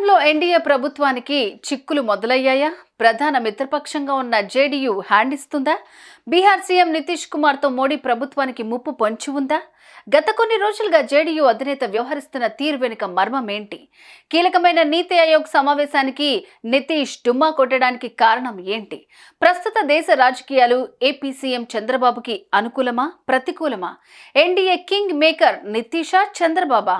కేంద్రంలో ఎన్డీఏ ప్రభుత్వానికి చిక్కులు మొదలయ్యాయా? ప్రధాన మిత్రపక్షంగా ఉన్న జేడీయూ హ్యాండ్ ఇస్తుందా? బీహార్ సీఎం నితీష్ కుమార్తో మోడీ ప్రభుత్వానికి ముప్పు పొంచి ఉందా? గత కొన్ని రోజులుగా జేడీయూ అధినేత వ్యవహరిస్తున్న తీరు వెనుక మర్మం ఏంటి? కీలకమైన నీతి ఆయోగ్ సమావేశానికి నితీష్ డుమ్మా కొట్టడానికి కారణం ఏంటి? ప్రస్తుత దేశ రాజకీయాలు ఏపీ సీఎం చంద్రబాబుకి అనుకూలమా, ప్రతికూలమా? ఎన్డీఏ కింగ్ మేకర్ నితీషా, చంద్రబాబా?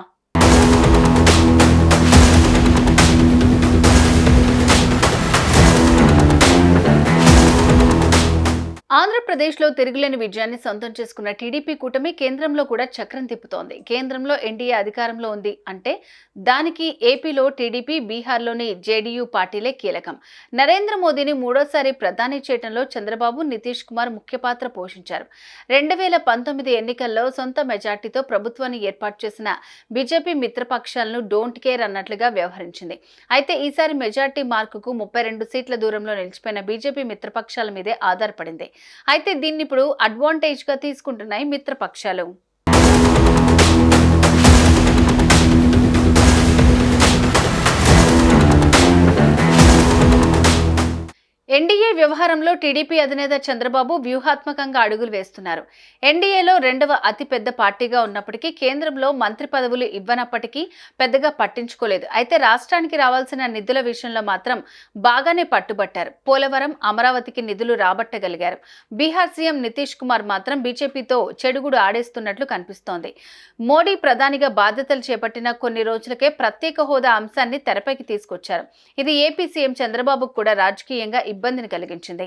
ఆంధ్రప్రదేశ్లో తిరుగులేని విజయాన్ని సొంతం చేసుకున్న టీడీపీ కూటమి కేంద్రంలో కూడా చక్రం తిప్పుతోంది. కేంద్రంలో ఎన్డీఏ అధికారంలో ఉంది అంటే దానికి ఏపీలో టీడీపీ, బీహార్లోని జేడీయూ పార్టీలే కీలకం. నరేంద్ర మోదీని మూడోసారి ప్రధాని చేయడంలో చంద్రబాబు, నితీష్ కుమార్ ముఖ్య పాత్ర పోషించారు. 2019 ఎన్నికల్లో సొంత మెజార్టీతో ప్రభుత్వాన్ని ఏర్పాటు చేసిన బీజేపీ మిత్రపక్షాలను డోంట్ కేర్ అన్నట్లుగా వ్యవహరించింది. అయితే ఈసారి మెజార్టీ మార్కుకు 32 సీట్ల దూరంలో నిలిచిపోయిన బీజేపీ మిత్రపక్షాల మీదే ఆధారపడింది. అయితే దీన్ని ఇప్పుడు అడ్వాంటేజ్ గా తీసుకుంటున్నాయి మిత్రపక్షాలు. ఎన్డీఏ వ్యవహారంలో టీడీపీ అధినేత చంద్రబాబు వ్యూహాత్మకంగా అడుగులు వేస్తున్నారు. ఎన్డీఏలో రెండవ అతిపెద్ద పార్టీగా ఉన్నప్పటికీ కేంద్రంలో మంత్రి పదవులు ఇవ్వనప్పటికీ పెద్దగా పట్టించుకోలేదు. అయితే రాష్ట్రానికి రావాల్సిన నిధుల విషయంలో మాత్రం బాగానే పట్టుబట్టారు. పోలవరం, అమరావతికి నిధులు రాబట్టగలిగారు. బీహార్ సీఎం నితీష్ కుమార్ మాత్రం బీజేపీతో చెడుగుడు ఆడేస్తున్నట్లు కనిపిస్తోంది. మోడీ ప్రధానిగా బాధ్యతలు చేపట్టిన కొన్ని రోజులకే ప్రత్యేక హోదా అంశాన్ని తెరపైకి తీసుకొచ్చారు. ఇది ఏపీ సీఎం చంద్రబాబుకు కూడా రాజకీయంగా ఇబ్బందిని కలిగించింది.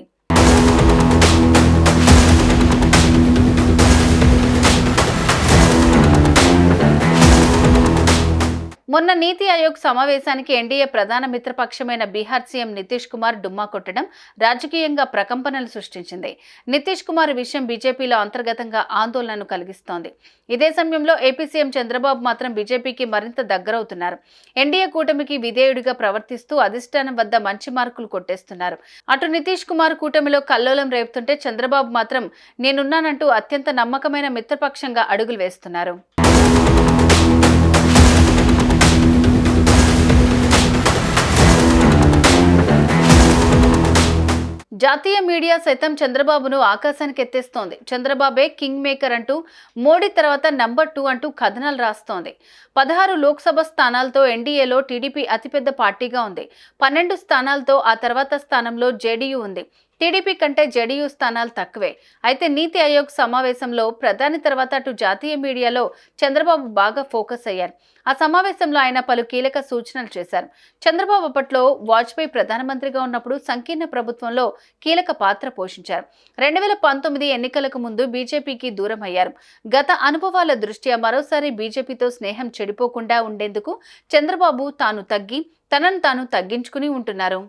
మొన్న నీతి ఆయోగ్ సమావేశానికి ఎన్డీఏ ప్రధాన మిత్రపక్షమైన బీహార్ సీఎం నితీష్ కుమార్ డుమ్మా కొట్టడం రాజకీయంగా ప్రకంపనలు సృష్టించింది. నితీష్ కుమార్ విషయం బీజేపీలో అంతర్గతంగా ఆందోళనను కలిగిస్తోంది. ఇదే సమయంలో ఏపీ సీఎం చంద్రబాబు మాత్రం బీజేపీకి మరింత దగ్గరవుతున్నారు. ఎన్డీఏ కూటమికి విధేయుడిగా ప్రవర్తిస్తూ అధిష్టానం వద్ద మంచి మార్కులు కొట్టేస్తున్నారు. అటు నితీష్ కుమార్ కూటమిలో కల్లోలం రేపుతుంటే చంద్రబాబు మాత్రం నేనున్నానంటూ అత్యంత నమ్మకమైన మిత్రపక్షంగా అడుగులు వేస్తున్నారు. జాతీయ మీడియా సైతం చంద్రబాబును ఆకాశానికి ఎత్తేస్తోంది. చంద్రబాబే కింగ్ మేకర్ అంటూ, మోడీ తర్వాత నంబర్ 2 అంటూ కథనాలు రాస్తోంది. 16 లోక్సభ స్థానాలతో ఎన్డీఏలో టీడీపీ అతిపెద్ద పార్టీగా ఉంది. 12 స్థానాలతో ఆ తర్వాత స్థానంలో జేడీయూ ఉంది. టీడీపీ కంటే జేడీయూ స్థానాలు తక్కువే. అయితే నీతి ఆయోగ్ సమావేశంలో ప్రధాని తర్వాత అటు జాతీయ మీడియాలో చంద్రబాబు బాగా ఫోకస్ అయ్యారు. ఆ సమావేశంలో ఆయన పలు కీలక సూచనలు చేశారు. చంద్రబాబు అప్పట్లో వాజ్పేయి ప్రధానమంత్రిగా ఉన్నప్పుడు సంకీర్ణ ప్రభుత్వంలో కీలక పాత్ర పోషించారు. 2019 ఎన్నికలకు ముందు బీజేపీకి దూరం అయ్యారు. గత అనుభవాల దృష్ట్యా మరోసారి బీజేపీతో స్నేహం చెడిపోకుండా ఉండేందుకు చంద్రబాబు తనను తాను తగ్గించుకుని ఉంటున్నారు.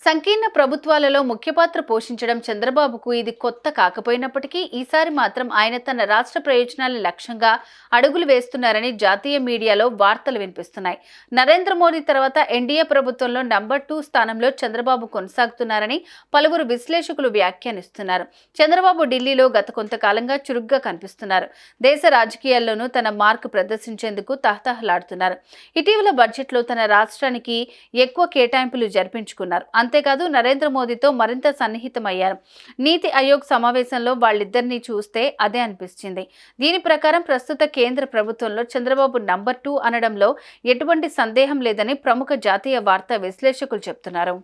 సంకీర్ణ ప్రభుత్వాలలో ముఖ్య పాత్ర పోషించడం చంద్రబాబుకు ఇది కొత్త కాకపోయినప్పటికీ ఈసారి మాత్రం ఆయన తన రాష్ట్ర ప్రయోజనాల లక్ష్యంగా అడుగులు వేస్తున్నారని జాతీయ మీడియాలో వార్తలు వినిపిస్తున్నాయి. నరేంద్ర మోదీ తర్వాత ఎన్డీఏ ప్రభుత్వంలో నంబర్ 2 స్థానంలో చంద్రబాబు కొనసాగుతున్నారని పలువురు విశ్లేషకులు వ్యాఖ్యానిస్తున్నారు. చంద్రబాబు ఢిల్లీలో గత కొంతకాలంగా చురుగ్గా కనిపిస్తున్నారు. దేశ రాజకీయాల్లోనూ తన మార్కు ప్రదర్శించేందుకు తహతహలాడుతున్నారు. ఇటీవల బడ్జెట్లో తన రాష్ట్రానికి ఎక్కువ కేటాయింపులు జరిపించుకున్నారు. అంతేకాదు నరేంద్ర మోదీతో మరింత సన్నిహితమయ్యారు. నీతి ఆయోగ్ సమావేశంలో వాళ్ళిద్దరినీ చూస్తే అదే అనిపించింది. దీని ప్రకారం ప్రస్తుత కేంద్ర ప్రభుత్వంలో చంద్రబాబు నంబర్ 2 అనడంలో ఎటువంటి సందేహం లేదని ప్రముఖ జాతీయ వార్తా విశ్లేషకులు చెప్తున్నారు.